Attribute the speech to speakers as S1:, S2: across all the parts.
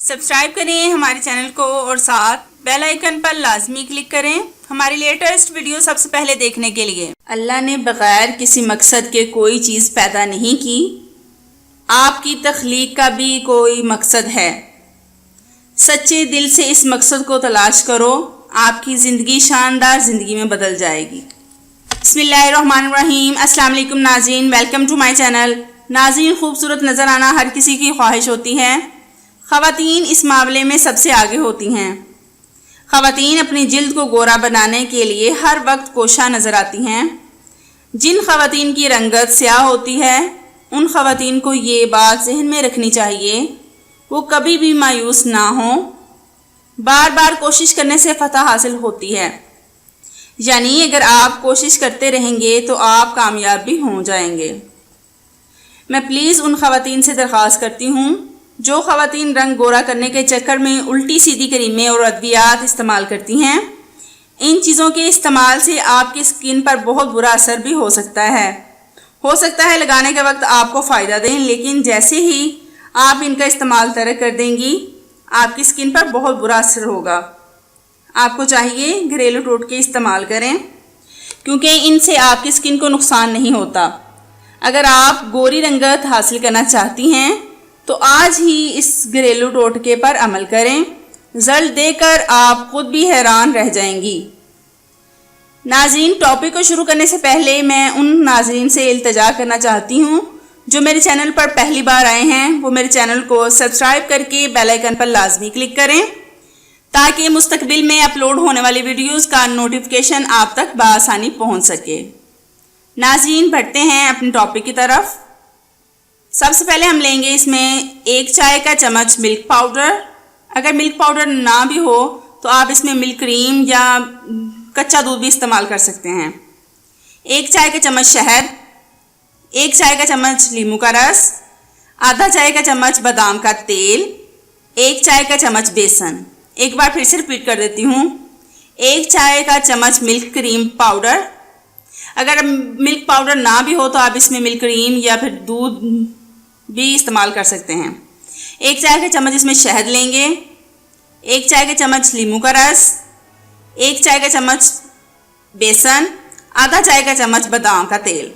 S1: Subscribe करें हमारे channel को और साथ बेल आइकन पर लाजमी क्लिक करें हमारी लेटेस्ट वीडियो सबसे पहले देखने के लिए। अल्लाह ने बग़ैर किसी मकसद के कोई चीज़ पैदा नहीं की। आपकी तख्लीक का भी कोई मकसद है। सच्चे दिल से इस मकसद को तलाश करो, आपकी ज़िंदगी शानदार ज़िंदगी में बदल जाएगी। बिस्मिल्लाहिर्रहमानिर्रहीम। अस्सलाम वालेकुम नाज़रीन, वेलकम टू माय चैनल। नाज़रीन, खूबसूरत नज़र आना हर किसी की ख्वाहिश होती है। ख़वातीन इस मामले में सबसे आगे होती हैं। ख़वातीन अपनी जिल्द को गोरा बनाने के लिए हर वक्त कोशा नज़र आती हैं। जिन ख़वातीन की रंगत स्याह होती है उन ख़वातीन को ये बात जहन में रखनी चाहिए, वो कभी भी मायूस ना हो। बार बार कोशिश करने से फ़तह हासिल होती है, यानी अगर आप कोशिश करते रहेंगे तो आप कामयाब भी हो जाएंगे। मैं प्लीज़ उन ख़वातीन से दरख्वास्त करती हूँ जो ख़वातीन रंग गोरा करने के चक्कर में उल्टी सीधी क्रीमें और अद्वियात इस्तेमाल करती हैं। इन चीज़ों के इस्तेमाल से आपकी स्किन पर बहुत बुरा असर भी हो सकता है लगाने के वक्त आपको फ़ायदा दें, लेकिन जैसे ही आप इनका इस्तेमाल तरक कर देंगी आपकी स्किन पर बहुत बुरा असर होगा। आपको चाहिए घरेलू टोटके इस्तेमाल करें, क्योंकि इनसे आपकी स्किन को नुकसान नहीं होता। अगर आप गोरी रंगत हासिल करना चाहती हैं तो आज ही इस घरेलू टोटके पर अमल करें। रिजल्ट देखकर आप खुद भी हैरान रह जाएंगी। नाज़रीन, टॉपिक को शुरू करने से पहले मैं उन नाज़रीन से इल्तिजा करना चाहती हूँ जो मेरे चैनल पर पहली बार आए हैं, वो मेरे चैनल को सब्सक्राइब करके बेल आइकन पर लाजमी क्लिक करें ताकि मुस्तकबिल में अपलोड होने वाली वीडियोस का नोटिफिकेशन आप तक बआसानी पहुँच सके। नाज़रीन, बढ़ते हैं अपने टॉपिक की तरफ। सबसे पहले हम लेंगे इसमें 1 चाय का चम्मच मिल्क पाउडर। अगर मिल्क पाउडर ना भी हो तो आप इसमें मिल्क क्रीम या कच्चा दूध भी इस्तेमाल कर सकते हैं। 1 चाय का चम्मच शहद, 1 चाय का चम्मच नींबू का रस, आधा चाय का चम्मच बादाम का तेल, 1 चाय का चम्मच बेसन। एक बार फिर से रिपीट कर देती हूँ, 1 चाय का चम्मच मिल्क क्रीम पाउडर। अगर मिल्क पाउडर ना भी हो तो आप इसमें मिल्क क्रीम या फिर दूध भी इस्तेमाल कर सकते हैं। 1 चाय का चम्मच इसमें शहद लेंगे, 1 चाय का चम्मच नींबू का रस, 1 चाय का चम्मच बेसन, आधा चाय का चम्मच बादाम का तेल।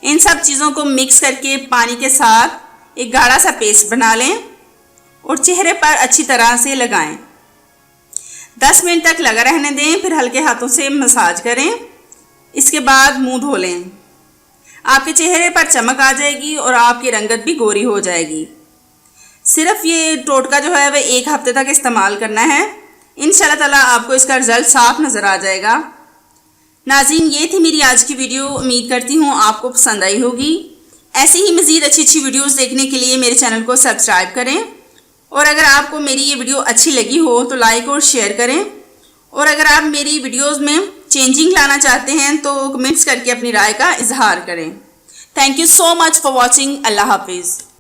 S1: इन सब चीज़ों को मिक्स करके पानी के साथ एक गाढ़ा सा पेस्ट बना लें और चेहरे पर अच्छी तरह से लगाएं। 10 मिनट तक लगा रहने दें, फिर हल्के हाथों से मसाज करें। इसके बाद मुंह धो लें। आपके चेहरे पर चमक आ जाएगी और आपकी रंगत भी गोरी हो जाएगी। सिर्फ ये टोटका जो है वह 1 हफ्ते तक इस्तेमाल करना है। इंशाल्लाह ताला आपको इसका रिज़ल्ट साफ नज़र आ जाएगा। नाज़रीन, ये थी मेरी आज की वीडियो। उम्मीद करती हूँ आपको पसंद आई होगी। ऐसी ही मज़ीद अच्छी वीडियोस देखने के लिए मेरे चैनल को सब्सक्राइब करें और अगर आपको मेरी ये वीडियो अच्छी लगी हो तो लाइक और शेयर करें। और अगर आप मेरी वीडियोस में चेंजिंग लाना चाहते हैं तो कमेंट्स करके अपनी राय का इजहार करें। Thank you so much for watching. अल्लाह हाफिज़।